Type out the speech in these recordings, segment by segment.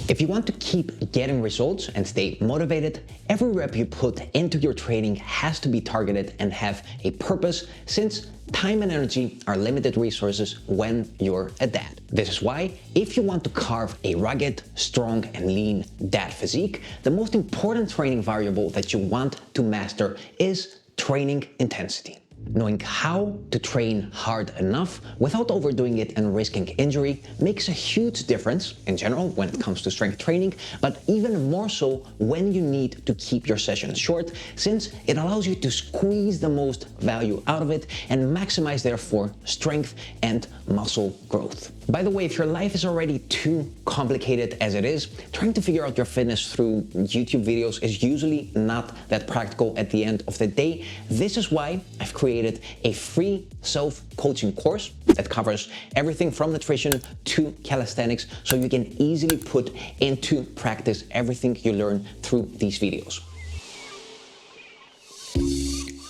If you want to keep getting results and stay motivated, every rep you put into your training has to be targeted and have a purpose, since time and energy are limited resources when you're a dad. This is why, if you want to carve a rugged, strong, and lean dad physique, the most important training variable that you want to master is training intensity. Knowing how to train hard enough without overdoing it and risking injury makes a huge difference in general when it comes to strength training, but even more so when you need to keep your sessions short, since it allows you to squeeze the most value out of it and maximize therefore strength and muscle growth. By the way, if your life is already too complicated as it is, trying to figure out your fitness through YouTube videos is usually not that practical at the end of the day. This is why I've created a free self-coaching course that covers everything from nutrition to calisthenics, so you can easily put into practice everything you learn through these videos.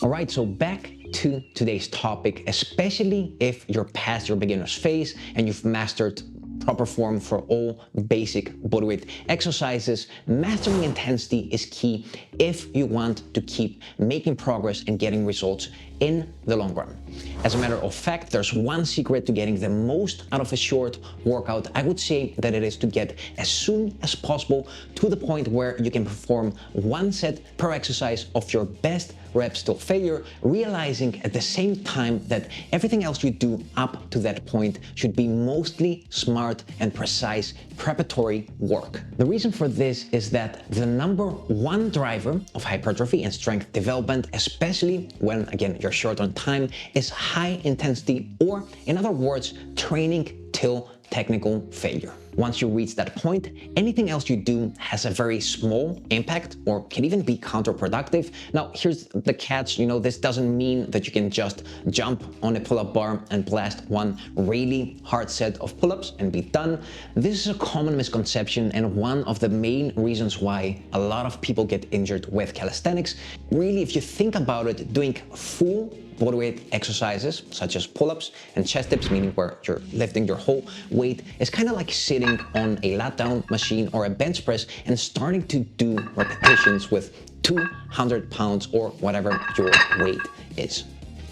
All right, so back to today's topic, especially if you're past your beginner's phase and you've mastered proper form for all basic bodyweight exercises. Mastering intensity is key if you want to keep making progress and getting results in the long run. As a matter of fact, there's one secret to getting the most out of a short workout. I would say that it is to get as soon as possible to the point where you can perform one set per exercise of your best reps till failure, realizing at the same time that everything else you do up to that point should be mostly smart and precise preparatory work. The reason for this is that the number one driver of hypertrophy and strength development, especially when, again, you're short on time, is high intensity, or in other words, training till technical failure. Once you reach that point, anything else you do has a very small impact or can even be counterproductive. Now, here's the catch, this doesn't mean that you can just jump on a pull-up bar and blast one really hard set of pull-ups and be done. This is a common misconception and one of the main reasons why a lot of people get injured with calisthenics. Really, if you think about it, doing full bodyweight exercises such as pull-ups and chest dips, meaning where you're lifting your whole weight, is kind of like sitting on a lat down machine or a bench press and starting to do repetitions with 200 pounds or whatever your weight is.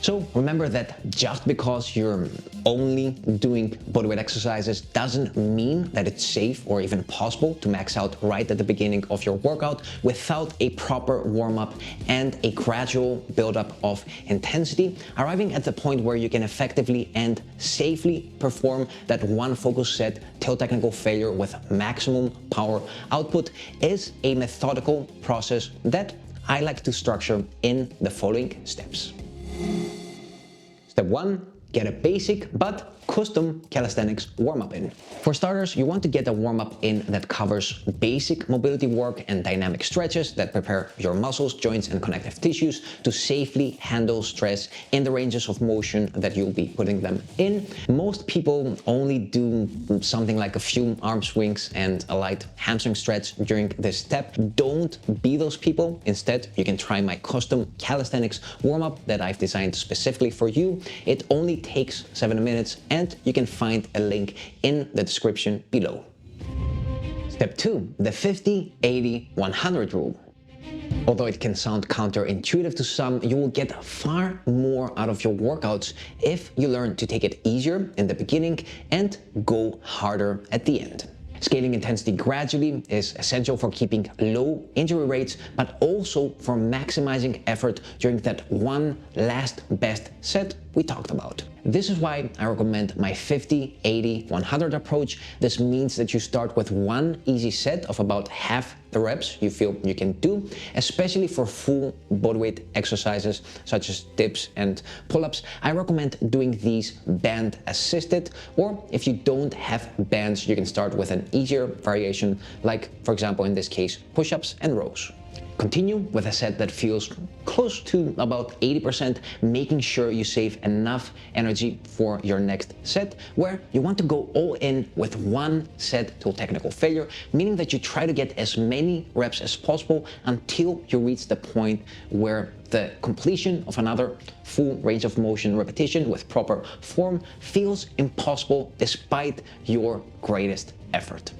So remember that just because you're only doing bodyweight exercises doesn't mean that it's safe or even possible to max out right at the beginning of your workout without a proper warm-up and a gradual buildup of intensity. Arriving at the point where you can effectively and safely perform that one focus set till technical failure with maximum power output is a methodical process that I like to structure in the following steps. Step 1, get a basic but custom calisthenics warm-up in. For starters, you want to get a warm-up in that covers basic mobility work and dynamic stretches that prepare your muscles, joints, and connective tissues to safely handle stress in the ranges of motion that you'll be putting them in. Most people only do something like a few arm swings and a light hamstring stretch during this step. Don't be those people. Instead, you can try my custom calisthenics warm-up that I've designed specifically for you. It only takes 7 minutes, and you can find a link in the description below. Step 2, the 50-80-100 rule. Although it can sound counterintuitive to some, you will get far more out of your workouts if you learn to take it easier in the beginning and go harder at the end. Scaling intensity gradually is essential for keeping low injury rates, but also for maximizing effort during that one last best set we talked about. This is why I recommend my 50-80-100 approach. This means that you start with one easy set of about half the reps you feel you can do, especially for full bodyweight exercises such as dips and pull-ups. I recommend doing these band assisted, or if you don't have bands, you can start with an easier variation, like for example in this case, push-ups and rows. Continue with a set that feels close to about 80%, making sure you save enough energy for your next set, where you want to go all in with one set till technical failure, meaning that you try to get as many reps as possible until you reach the point where the completion of another full range of motion repetition with proper form feels impossible despite your greatest effort.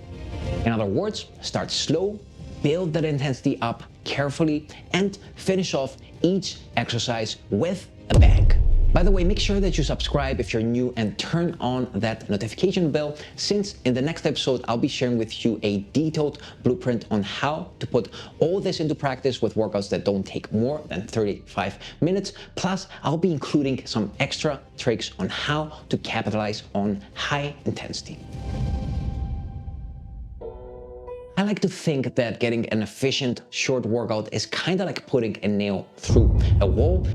In other words, start slow, build that intensity up carefully, and finish off each exercise with a bang. By the way, make sure that you subscribe if you're new and turn on that notification bell, since in the next episode, I'll be sharing with you a detailed blueprint on how to put all this into practice with workouts that don't take more than 35 minutes. Plus, I'll be including some extra tricks on how to capitalize on high intensity. I like to think that getting an efficient short workout is kind of like putting a nail through a wall.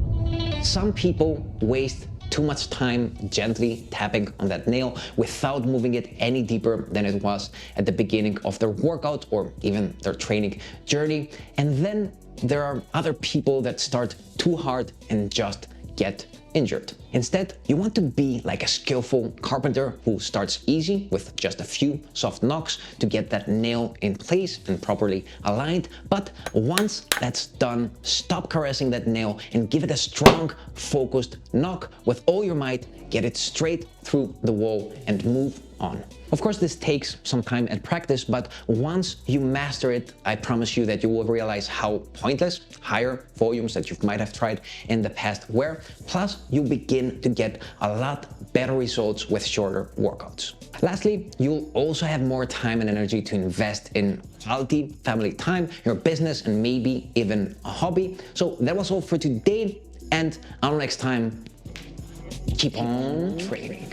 Some people waste too much time gently tapping on that nail without moving it any deeper than it was at the beginning of their workout or even their training journey. And then there are other people that start too hard and just get injured. Instead, you want to be like a skillful carpenter who starts easy with just a few soft knocks to get that nail in place and properly aligned. But once that's done, stop caressing that nail and give it a strong, focused knock with all your might. Get it straight through the wall and move on. Of course, this takes some time and practice, but once you master it, I promise you that you will realize how pointless higher volumes that you might have tried in the past were. Plus, you begin to get a lot better results with shorter workouts. Lastly, you'll also have more time and energy to invest in quality family time, your business, and maybe even a hobby. So that was all for today, and until next time, keep on training.